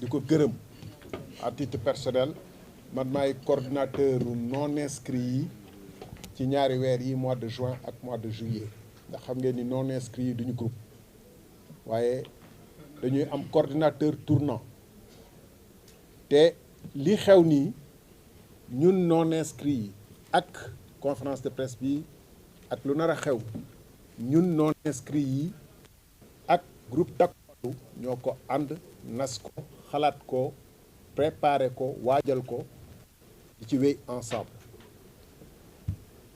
di ko gërëm à titre personnel man maay coordinateur non inscrit yi ci ñaari weer yi mois de juin ak mois de juillet ndax xam ngeen ni non inscrit yi duñu groupe waaye dañuy am coordinateur tournant te li xew nii ñun non inscrit yi ak conférence de presse bi ak lu nar a xew ñun non inscrit yi ak groupe Takku Wallu ñoo ko ànd nas ko xalaat ko préparer ko waajal ko di ci wéy ensemble.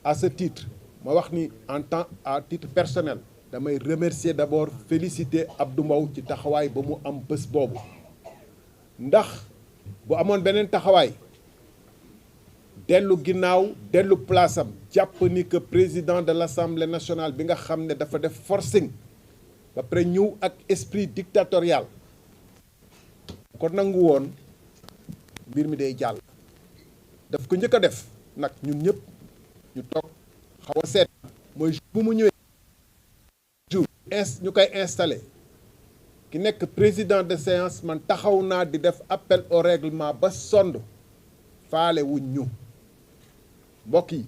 À ce titre ma wax ni à titre personnel damay remercier d'abord féliciter Abdou Mbow ci taxawaay ba mu am bés boobu ndax bu amoon beneen taxawaay dellu ginnaaw dellu place am jàpp ni que président de l'Assemblée nationale bi nga xam ne dafa def forcing ba pare ñëw ak esprit dictatorial ko nangu woon mbir mi day jàll daf ko njëkk a def nag ñun ñëpp ñu toog xaw a seet mooy jour bu mu ñëwee jour ñu koy installé ki nekk président de séance man taxaw naa di def appel au règlement ba sond faale wuñ ñu mbokk yi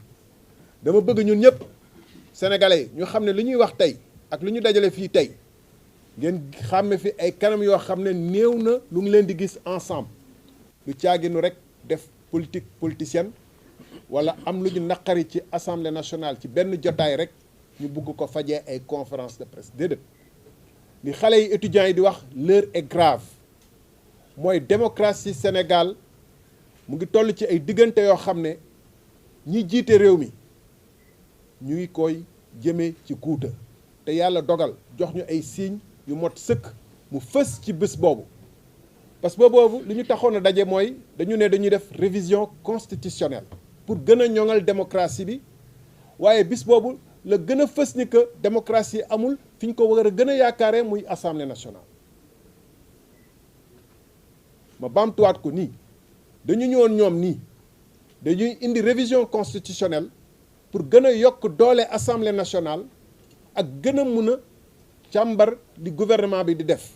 dama bëgg ñun ñëpp sénégalais ñu xam ne li ñuy wax tey ak li ñu dajale fii tey ngeen xàmme fi ay kanam yoo xam ne néew na lu ngi leen di gis ensemble lu caaginu rek def politique politicienne wala am lu ñu naqari ci assemblée nationale ci benn jotaay rek ñu bugg ko fajee ay conférence de presse déedéet li xale yi étudiants yi di wax l'heure est grave mooy démocratie Sénégal mu ngi toll ci ay diggante yoo xam ne ñi jiite réew mi ñu ngi koy jëmee ci guuta te yàlla dogal jox ñu ay signes yu mot sëkk mu fës ci bés boobu parce que boobu li ñu taxoon a daje mooy dañu ne dañuy def révision constitutionnelle pour gën a ñoŋal démocratie bi waaye bis boobu la gën a fës ni que démocratie amul fi ñu ko war a gën a yaakaaree muy assemblée nationale. ma baamtuwaat ko nii dañu ñëwoon ñoom nii dañuy indi révision constitutionnelle pour gën a yokk doole assemblée nationale ak gën a mun a càmbar li gouvernement bi di def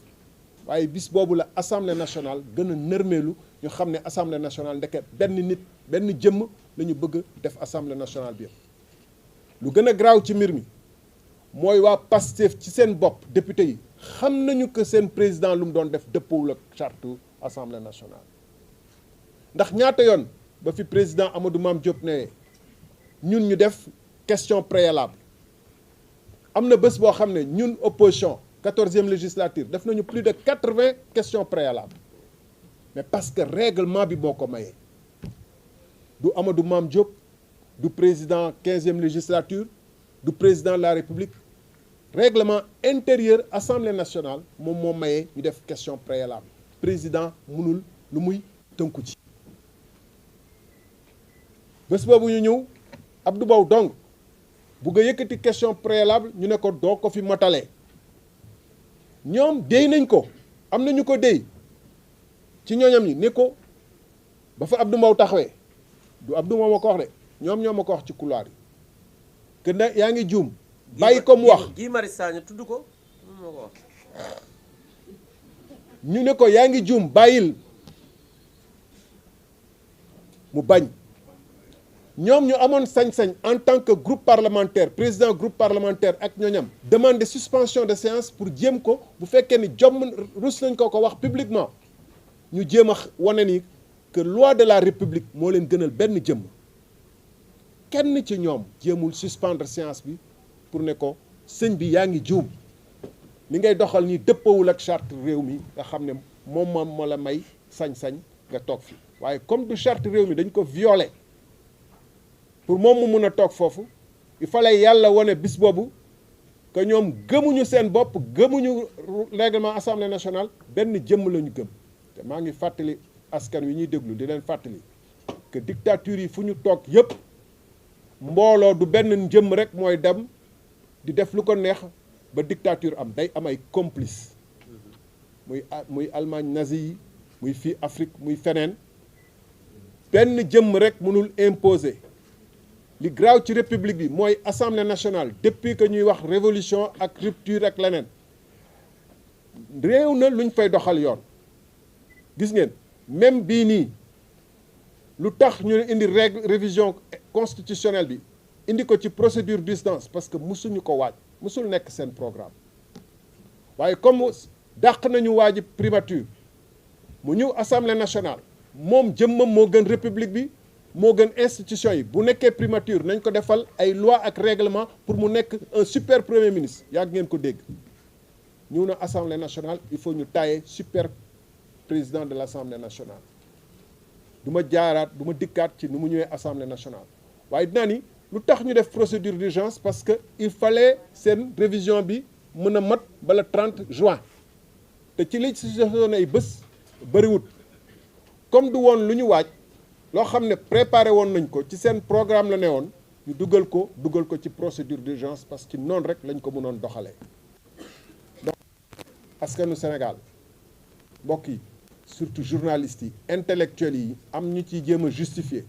waaye bis boobu la assemblée nationale gën a nërmeelu ñu xam ne assemblée nationale ndeke benn nit benn jëmm la ñu bëgg def assemblée nationale bi yëpp. lu gën a garaaw ci mbir mi mooy waa Pastef ci seen bopp député yi xam nañu que seen président lu mu doon def dëppoowul ak charte assemblée nationale ndax ñaata yoon ba fi président Amadou Mame Diop ne ñun ñu def question préalable am na bés boo xam ne ñun opposition 14e législature def nañu plus de 80 questions préalables mais parce que règlement bi moo ko mayee du Amadou Mame Diop du président 15e législature du président de la République règlement intérieur Assemblée nationale moom moo mayee ñu def question préalable président mënul lu muy tënku ci bés boobu ñu ñëw Abdou Mbow donc bugg a yëkkati question préalable ñu ne ko doo ko fi motalee ñoom déy nañ ko am na ñu ko déy ci ñooñam ñi ne ko ba fa Abdou Mbow taxawee du Abdou Mbow ma ko wax de ñoom ñoo ma ko wax ci couloir yi que ne yaa ngi juum bàyyi ko mu wax Guy Marius Sagna tudd ko moo ko wax ñu ne ko yaa ngi juum bàyyil mu bañ ñoom ñu amoon sañ-sañ en tant que groupe parlementaire président groupe parlementaire ak ñooñam demander suspension de séance pour jéem ko bu fekkee ni jomm rus nañ ko wax publiquement ñu jéem a wane ni que loi de la république moo leen gënal benn jëmm kenn ci ñoom jéemul suspendre séance bi pour ne ko sëñ bi yaa ngi juum li ngay doxal nii dëppawul ak charte réew mi nga xam ne moom moo la may sañ-sañ nga toog fi waaye comme du charte réew mi dañ ko violé pour moom mu mun a toog foofu il fallait yàlla wane bis boobu que ñoom gëmuñu seen bopp gëmuñu règlement assemblée nationale benn jëmm la ñu gëm te maa ngi fàttali askan wi ñuy déglu di leen fàttali que dictature yi fu ñu toog yépp mbooloo du benn jëmm rek mooy dem di def lu ko neex ba dictature am day am ay complice muy Allemagne nazi yi muy fii Afrique muy feneen benn jëmm rek mënul imposer li graaw ci république bi mooy assemblée nationale depuis que ñuy wax révolution ak rupture ak leneen réew na luñ fay doxal yoon gis ngeen même bii nii lu tax ñu indi règle révision constitutionnelle bi indi ko ci procédure d'urgence parce que musuñu ko waaj musul nekk seen programme waaye comme dàq nañu waaji primature mu ñëw assemblée nationale moom jëmmam moo gën république bi moo gën institution yi bu nekkee primature nañ ko defal ay loi ak règlement pour mu nekk un super premier ministre yàgg ngeen ko dégg ñëw na assemblée nationale il faut ñu tailler super président de l'assemblée nationale du ma jaaraat du ma dikkaat ci nu mu ñëwee assemblée nationale waaye dinaa ni lu tax ñu def procédure d'urgence parce que il fallait seen révision bi mën a mat ba le 30 juin te ci li si soxla ay bés bëriwut comme du woon lu ñu waaj loo xam ne préparé woon nañ ko ci seen programme la ne woon ñu dugal ko ci procédure d'urgence parce que noonu rek lañ ko mënoon doxalee donc askanu Sénégal mbokk yi surtout journalistes yi intellectuels yi am ñu ciy jéem a justifier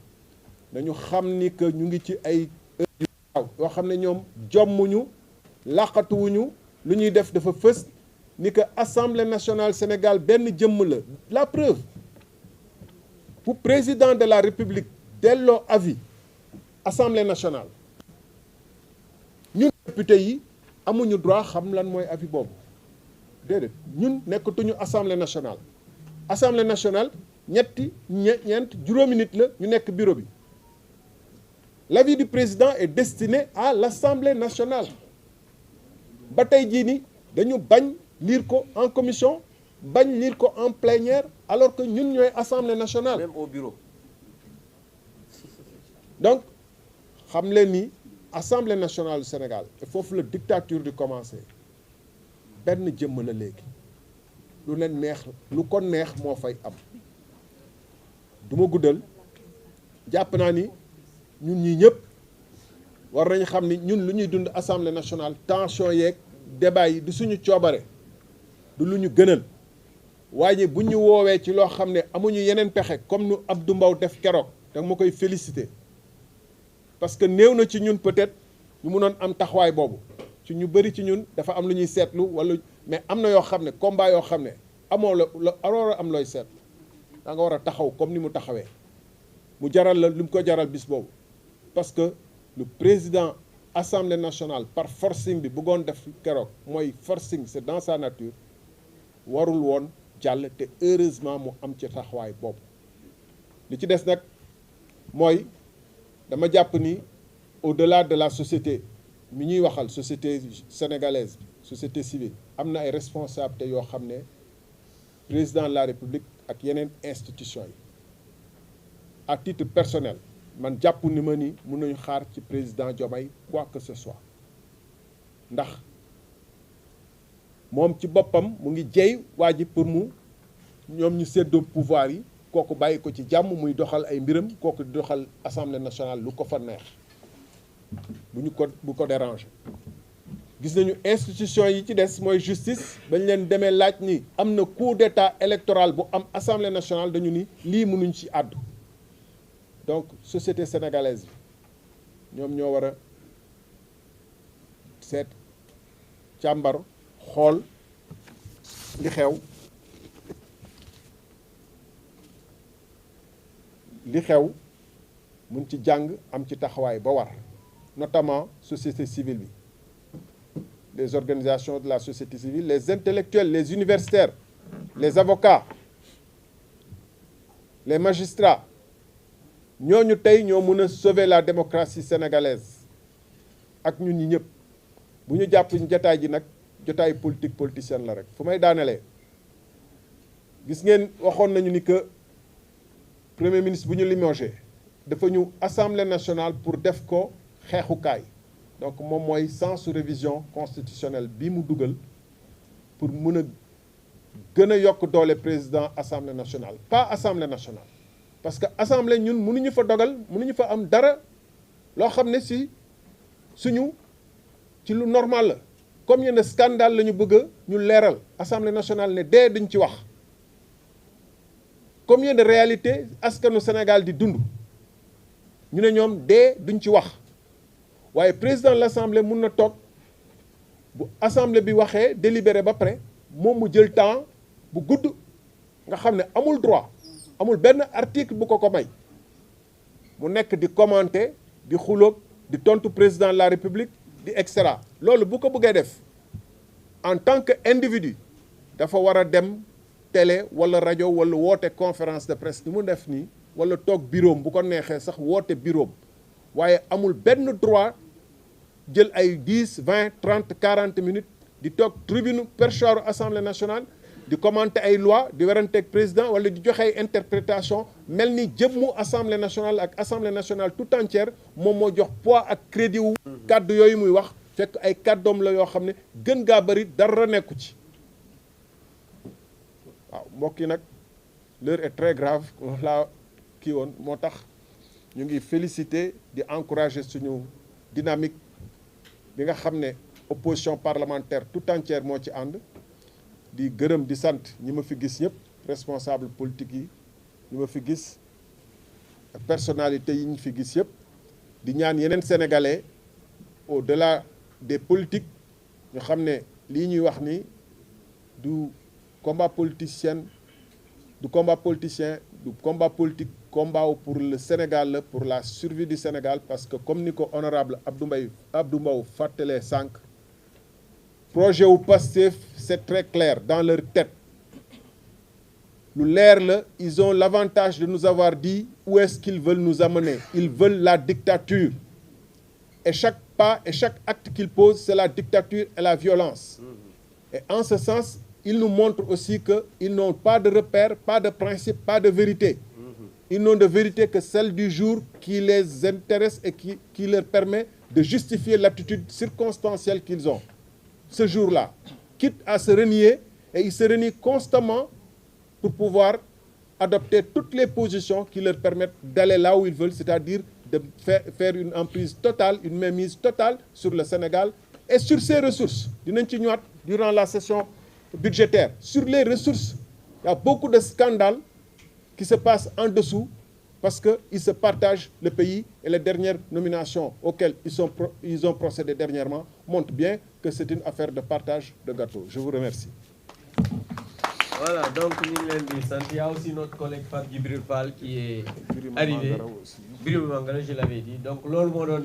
dañu xam ni que ñu ngi ci ay heures yu waaw yoo xam ne ñoom jommuñu làqatuwuñu lu ñuy def dafa fës ni que assemblée nationale Sénégal benn jëmm la preuve bu président de la république delloo avis assemblée nationale ñun député yi amuñu droit xam lan mooy avis boobu déedéet ñun nekkatuñu assemblée nationale ñeent juróomi nit la ñu nekk bureau bi l'avis du président est destiné à l'assemblée nationale ba tey jii ni dañu bañ lire ko en commission bañ lire ko en plénière alors que ñun ñooy assemblée nationale. Même au bureau. donc xam leen ni assemblée nationale du Sénégal foofu la dictature di commencer benn jëmm la léegi lu leen neex lu ko neex moo fay am du ma guddal jàpp naa ni ñun ñii ñëpp war nañ xam ni ñun lu ñuy dund assemblée nationale tension yeeg débat yi du suñu coobare du lu ñu gënal waaye bu ñu woowee ci loo xam ne amuñu yeneen pexe comme nu Abdou Mbow def keroog da ma koy féliciter parce que néew na ci ñun peut-être ñu mënoon am taxawaay boobu ci ñu bëri ci ñun dafa am lu ñuy seetlu wala mais am na yoo xam ne combat yoo xam ne amoo la am looy seetlu da nga war a taxaw comme ni mu taxawee mu jaral la lu mu ko jaral bis boobu parce que le président assemblée nationale par forcing bi bëggoon def keroog mooy forcing c'est dans sa nature warul woon jàll te heureusement mu am ci taxawaay boobu li ci des nag mooy dama jàpp ni au-delà de la société mi ñuy waxal société sénégalaise société civile am na ay responsabilités yoo xam ne président de la république ak yeneen institutions yi à titre personnel man jàpp ni ma ni mun nañu xaar ci président Diomaye quoi que ce soit ndax moom ci boppam mu ngi jey waa ji pour mu ñoom ñu séddoo pouvoir yi kooku bàyyi ko ci jàmm muy doxal ay mbiram kooku di doxal assemblée nationale lu ko fa neex bu ko déranger gis nañu institution yi ci des mooy justice bañ leen demee laaj ni am na coup d'état électoral bu am assemblée nationale dañu ni lii mënuñ ci àddu donc société sénégalaise bi ñoom ñoo war a seet càmbar xool li xew mun ci jàng am ci taxawaay ba war notamment société civile bi les organisations de la société civile les intellectuels les universitaires les avocats les magistrats ñooñu tey ñoo mën a sauver la démocratie sénégalaise ak ñun ñi ñëpp bu ñu jàpp ñu jotaay ji nag jotaay politique politicienne la rek fu may daanelee gis ngeen waxoon nañu ni que premier ministre bu ñu limogé dafa ñu assemblée nationale pour def ko xeexukaay donc moom mooy sans révision constitutionnelle bi mu dugal pour mën a gën a yokk doole président assemblée nationale pas assemblée nationale parce que assemblée ñun mënuñu fa dogal mënuñu fa am dara loo xam ne si suñu ci lu normal la comme yenn scandale la ñu bëgg ñu leeral assemblée nationale ne dee duñ ci wax comme yenn réalité askanu Sénégal di dund ñu ne ñoom dee duñ ci wax waaye président de l'assemblée mun na toog bu assemblée bi waxee délibéré ba pare moom mu jël temps bu gudd nga xam ne amul droit amul benn article bu ko may mu nekk di commenter di xuloog di tontu président de la république di et cetera loolu bu ko bëggee def en tant que individu dafa war a dem télé wala rajo wala woote conférence de presse ni mu def nii wala toog bureau bu ko neexee sax woote bureau waaye amul benn droit jël ay 10 20 30 40 minutes di toog tribune perchoir assemblée nationale di commenter ay loi di weranteeg président wala di joxe ay interprétation mel ni jëmmu assemblée nationale ak assemblée nationale tout entière moom moo jox poids ak crédit wu kàddu yooyu muy wax fekk ay kàddoom la yoo xam ne gën gaa bëri dara nekku ci waaw mbokk yi nag l'heure est très grave laa kii woon moo tax ñu ngi féliciter di encourager suñu dynamique bi nga xam ne opposition parlementaire tout entière moo ci ànd di gërëm di sant ñi ma fi gis ñëpp responsable politique yi ñi ma fi gis personnalité yi ñu fi gis yëpp di ñaan yeneen sénégalais au-delà des politiques ñu xam ne lii ñuy wax ni du combat politicien du combat politicien du combat politique combat pour le Sénégal pour la survie du Sénégal parce que comme ni ko honorable Abdou Mbow fàttalee sànq projet wu Pastef c'est très clair dans leur tête lu leer la ils ont l'avantage de nous avoir dit où est-ce qu'ils veulent nous amener ils veulent la dictature et chaque pas et chaque acte qu'ils posent c'est la dictature et la violence et en ce sens ils nous montrent aussi qu'ils n'ont pas de repères pas de principe pas de vérité ils n'ont de vérité que celle du jour qui les intéresse et qui leur permet de justifier l'attitude circonstancielle qu'ils ont ce jour-là, quitte à se renier, et ils se renient constamment pour pouvoir adopter toutes les positions qui leur permettent d'aller là où ils veulent, c'est-à-dire de faire une emprise totale, une mainmise totale sur le Sénégal et sur ses ressources. Durant la session budgétaire, sur les ressources, il y a beaucoup de scandales qui se passent en dessous parce qu'ils se partagent le pays et les dernières nominations auxquelles ils ont procédé dernièrement montrent bien que c'est une affaire de partage de gâteau. Je vous remercie. Voilà, donc il y a aussi notre collègue Pape Djibril Fall qui est arrivé. Birima Mangara, je l'avais dit. Donc, l'autre,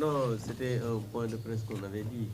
non, c'était un point de presse qu'on avait dit.